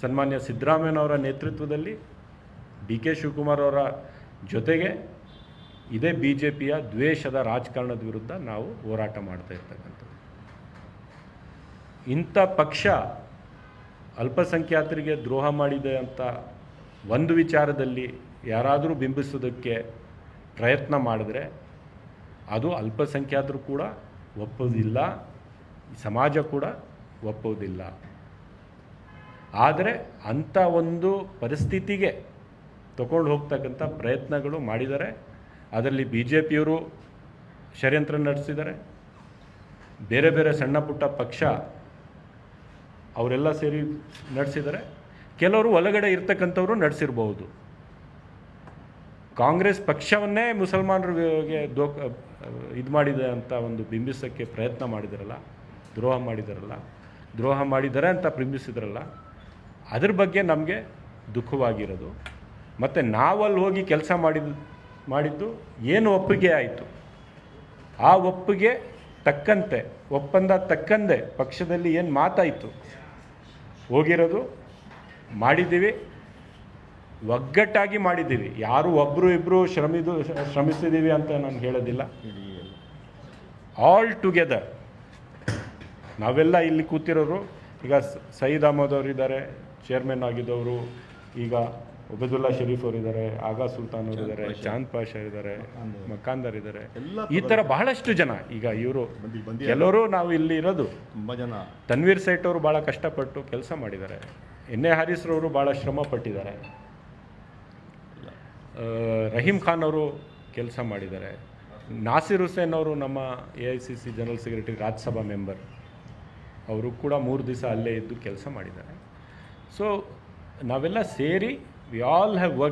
ಸನ್ಮಾನ್ಯ ಸಿದ್ದರಾಮಯ್ಯನವರ ನೇತೃತ್ವದಲ್ಲಿ ಡಿ ಕೆ ಶಿವಕುಮಾರ್ ಅವರ ಜೊತೆಗೆ ಇದೇ BJPಯ ದ್ವೇಷದ ರಾಜಕಾರಣದ ವಿರುದ್ಧ ನಾವು ಹೋರಾಟ ಮಾಡ್ತಾ ಇರ್ತಕ್ಕಂಥದ್ದು. ಇಂಥ ಪಕ್ಷ ಅಲ್ಪಸಂಖ್ಯಾತರಿಗೆ ದ್ರೋಹ ಮಾಡಿದೆ ಅಂತ ಒಂದು ವಿಚಾರದಲ್ಲಿ ಯಾರಾದರೂ ಬಿಂಬಿಸೋದಕ್ಕೆ ಪ್ರಯತ್ನ ಮಾಡಿದ್ರೆ ಅದು ಅಲ್ಪಸಂಖ್ಯಾತರು ಕೂಡ ಒಪ್ಪೋದಿಲ್ಲ, ಸಮಾಜ ಕೂಡ ಒಪ್ಪೋದಿಲ್ಲ. ಆದರೆ ಅಂಥ ಒಂದು ಪರಿಸ್ಥಿತಿಗೆ ತಗೊಂಡು ಹೋಗ್ತಕ್ಕಂಥ ಪ್ರಯತ್ನಗಳು ಮಾಡಿದ್ದಾರೆ. ಅದರಲ್ಲಿ BJPಯವರು ಷಡ್ಯಂತ್ರ ನಡೆಸಿದ್ದಾರೆ, ಬೇರೆ ಬೇರೆ ಸಣ್ಣ ಪುಟ್ಟ ಪಕ್ಷ ಅವರೆಲ್ಲ ಸೇರಿ ನಡೆಸಿದ್ದಾರೆ. ಕೆಲವರು ಒಳಗಡೆ ಇರ್ತಕ್ಕಂಥವ್ರು ನಡೆಸಿರ್ಬೋದು. ಕಾಂಗ್ರೆಸ್ ಪಕ್ಷವನ್ನೇ ಮುಸಲ್ಮಾನರಿಗೆ ಇದು ಮಾಡಿದೆ ಅಂತ ಒಂದು ಬಿಂಬಿಸೋಕ್ಕೆ ಪ್ರಯತ್ನ ಮಾಡಿದಾರಲ್ಲ, ದ್ರೋಹ ಮಾಡಿದ್ದಾರೆ ಅಂತ ಬಿಂಬಿಸಿದ್ರಲ್ಲ, ಅದ್ರ ಬಗ್ಗೆ ನಮಗೆ ದುಃಖವಾಗಿರೋದು. ಮತ್ತು ನಾವಲ್ಲಿ ಹೋಗಿ ಕೆಲಸ ಮಾಡಿದ್ದು ಏನು ಒಪ್ಪಿಗೆ ಆಯಿತು, ಆ ಒಪ್ಪಿಗೆ ತಕ್ಕಂತೆ, ಒಪ್ಪಂದ ತಕ್ಕಂತೆ ಪಕ್ಷದಲ್ಲಿ ಏನು ಮಾತಾಯಿತು ಹೋಗಿರೋದು ಮಾಡಿದ್ದೀವಿ, ಒಗ್ಗಟ್ಟಾಗಿ ಮಾಡಿದ್ದೀವಿ. ಯಾರು ಒಬ್ಬರು ಇಬ್ಬರು ಶ್ರಮಿಸಿದ್ದೀವಿ ಅಂತ ನಾನು ಹೇಳೋದಿಲ್ಲ. ಆಲ್ ಟುಗೆದರ್ ನಾವೆಲ್ಲ ಇಲ್ಲಿ ಕೂತಿರೋರು. ಈಗ ಸಯೀದ್ ಅಹಮದ್ ಅವರು ಇದ್ದಾರೆ, ಚೇರ್ಮನ್ ಆಗಿದ್ದವರು. ಈಗ ಒಬೇದುಲ್ಲಾ ಶರೀಫ್ ಅವರು ಇದ್ದಾರೆ, ಆಗಾ ಸುಲ್ತಾನ್ ಅವರು ಇದ್ದಾರೆ, ಚಾಂದ್ ಪಾಷಾ ಇದ್ದಾರೆ, ಮಕಾಂದರ್ ಇದ್ದಾರೆ. ಈ ಥರ ಬಹಳಷ್ಟು ಜನ ಈಗ ಇವರು ಕೆಲವರು ನಾವು ಇಲ್ಲಿ ಇರೋದು. ತುಂಬ ಜನ ತನ್ವೀರ್ ಸೇಠ್ ಅವರು ಭಾಳ ಕಷ್ಟಪಟ್ಟು ಕೆಲಸ ಮಾಡಿದ್ದಾರೆ. NA ಹಾರಿಸ್ರವರು ಭಾಳ ಶ್ರಮ ಪಟ್ಟಿದ್ದಾರೆ. ರಹೀಂ ಖಾನ್ ಅವರು ಕೆಲಸ ಮಾಡಿದ್ದಾರೆ. ನಾಸಿರ್ ಹುಸೇನ್ ಅವರು ನಮ್ಮ AICC general secretary, Rajya Sabha member, ಅವರು ಕೂಡ 3 ದಿವಸ ಅಲ್ಲೇ ಇದ್ದು ಕೆಲಸ ಮಾಡಿದ್ದಾರೆ. ಸೊ ನಾವೆಲ್ಲ ಸೇರಿ ವಿ ಆಲ್ ಹ್ಯಾವ್ ವರ್ಕ್